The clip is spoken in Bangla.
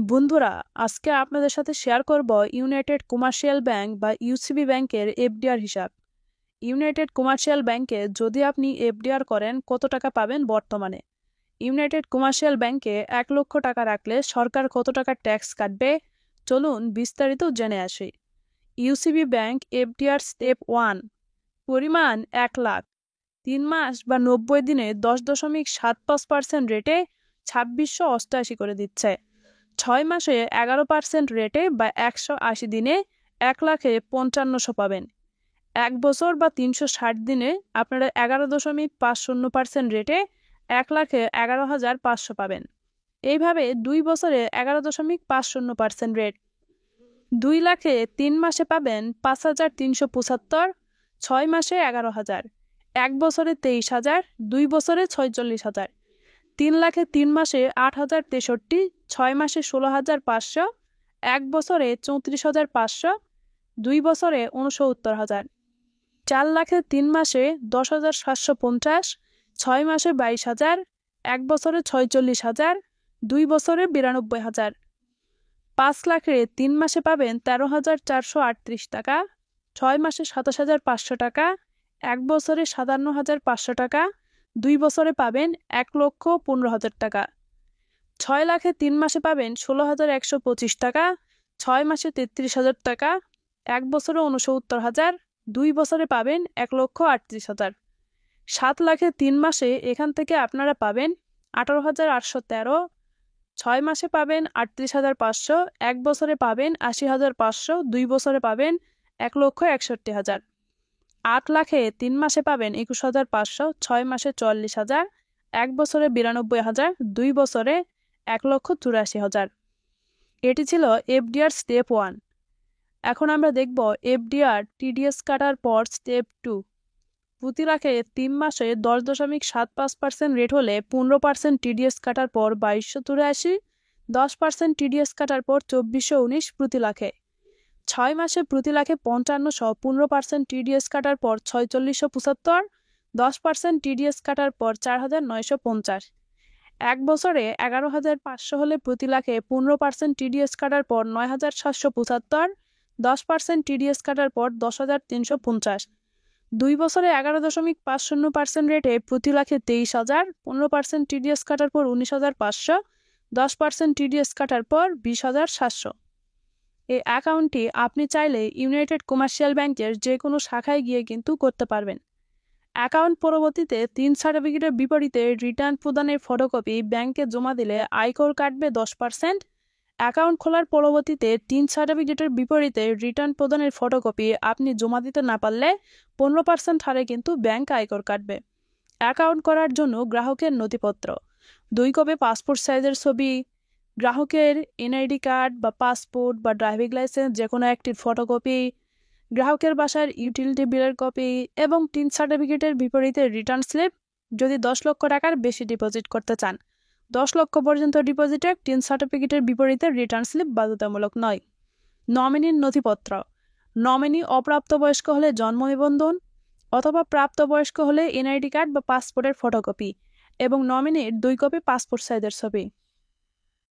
বন্ধুরা, আজকে আপনাদের সাথে শেয়ার করব ইউনাইটেড কমার্শিয়াল ব্যাংক বা ইউসিবি ব্যাংকের এফডিআর হিসাব। ইউনাইটেড কমার্শিয়াল ব্যাংকে যদি আপনি এফডিআর করেন কত টাকা পাবেন বর্তমানে। ইউনাইটেড কমার্শিয়াল ব্যাংকে 1 লক্ষ টাকা রাখলে সরকার কত টাকা ট্যাক্স কাটবে, চলুন বিস্তারিত জেনে আসি। ইউসিবি ব্যাংক এফডিআর স্টেপ 1, পরিমাণ 1 লাখ, 3 মাস বা 90 দিনে 10.75% রেটে 2688 করে দিচ্ছে। 6 মাসে 11% রেটে বা 180 দিনে 1,55,000 পাবেন। 1 বছর বা 360 দিনে আপনারা 11.50% রেটে 1,11,500 পাবেন। এইভাবে 2 বছরে 11.50% রেট। 2 লাখে 3 মাসে পাবেন 5,375, 6 মাসে 11,000, 1 বছরে 23,000, 2 বছরে 46,000, 3 লাখে 3 মাসে 8,063, 6 মাসে 16,500, 1 বছরে 34,500, 2 বছরে 69,000, 4 লাখে 3 মাসে 10,750, 6 মাসে 22,000, 1 বছরে 46,000, 2 বছরে 92,000, 5 লাখে 3 মাসে পাবেন 13,438 টাকা, 6 মাসে 27,500 টাকা, 1 বছরে 57,500 টাকা, 2 বছরে পাবেন 1,15,000 টাকা। 6 লাখে 3 মাসে পাবেন 16,125 টাকা, 6 মাসে 33,000 টাকা, 1 বছরে 69,000, 2 বছরে পাবেন 1,38,000। 7 লাখে 3 মাসে এখান থেকে আপনারা পাবেন 18,813, 6 মাসে পাবেন 38,500, 1 বছরে পাবেন 80,500, 2 বছরে পাবেন 1,61,000। 8 লাখে 3 মাসে পাবেন 21,500, 6 মাসে 44,000, 1 বছরে 92,000, 2 বছরে 1,84,000। এটি ছিল এফডিআর স্টেপ 1। এখন আমরা দেখব এফডিআর টিডিএস কাটার পর স্টেপ 2। প্রতি লাখে 3 মাসে 10.75% রেট হলে 15% টিডিএস কাটার পর 2,283, 10% টিডিএস কাটার পর 2,419 প্রতি লাখে। 6 মাসে প্রতি লাখে 55, 15% টিডিএস কাটার পর 4,675, 10% টিডিএস কাটার পর 4,950। 1 বছরে 11,500 হলে প্রতি লাখে 15% টিডিএস কাটার পর 9,775, 10% টিডিএস কাটার পর 10,350। 2 বছরে 11.50% রেটে প্রতি লাখে 23,000, 15% টিডিএস কাটার পর 19,500, 10% টিডিএস কাটার পর 20,700। এই অ্যাকাউন্টটি আপনি চাইলে ইউনাইটেড কমার্শিয়াল ব্যাংকের যে কোনো শাখায় গিয়ে কিন্তু করতে পারবেন। অ্যাকাউন্ট পরবর্তীতে 3 সার্টিফিকেটের বিপরীতে রিটার্ন প্রদানের ফটোকপি ব্যাংকে জমা দিলে আয়কর কাটবে 10%। অ্যাকাউন্ট খোলার পরবর্তীতে 3 সার্টিফিকেটের বিপরীতে রিটার্ন প্রদানের ফটোকপি আপনি জমা দিতে না পারলে 15% হারে কিন্তু ব্যাংক আয়কর কাটবে। অ্যাকাউন্ট করার জন্য গ্রাহকের নথিপত্র: 2 কপি পাসপোর্ট সাইজের ছবি, গ্রাহকের এনআইডি কার্ড বা পাসপোর্ট বা ড্রাইভিং লাইসেন্স যে কোনো একটির ফটোকপি, গ্রাহকের বাসার ইউটিলিটি বিলের কপি এবং 3 সার্টিফিকেটের বিপরীতে রিটার্ন স্লিপ। যদি 10 লক্ষ টাকার বেশি ডিপোজিট করতে চান, 10 লক্ষ পর্যন্ত ডিপোজিটে 3 সার্টিফিকেটের বিপরীতে রিটার্ন স্লিপ বাধ্যতামূলক নয়। নমিনির নথিপত্র: নমিনি অপ্রাপ্তবয়স্ক হলে জন্ম নিবন্ধন অথবা প্রাপ্তবয়স্ক হলে এনআইডি কার্ড বা পাসপোর্টের ফটোকপি এবং নমিনির 2 কপি পাসপোর্ট সাইজের ছবি।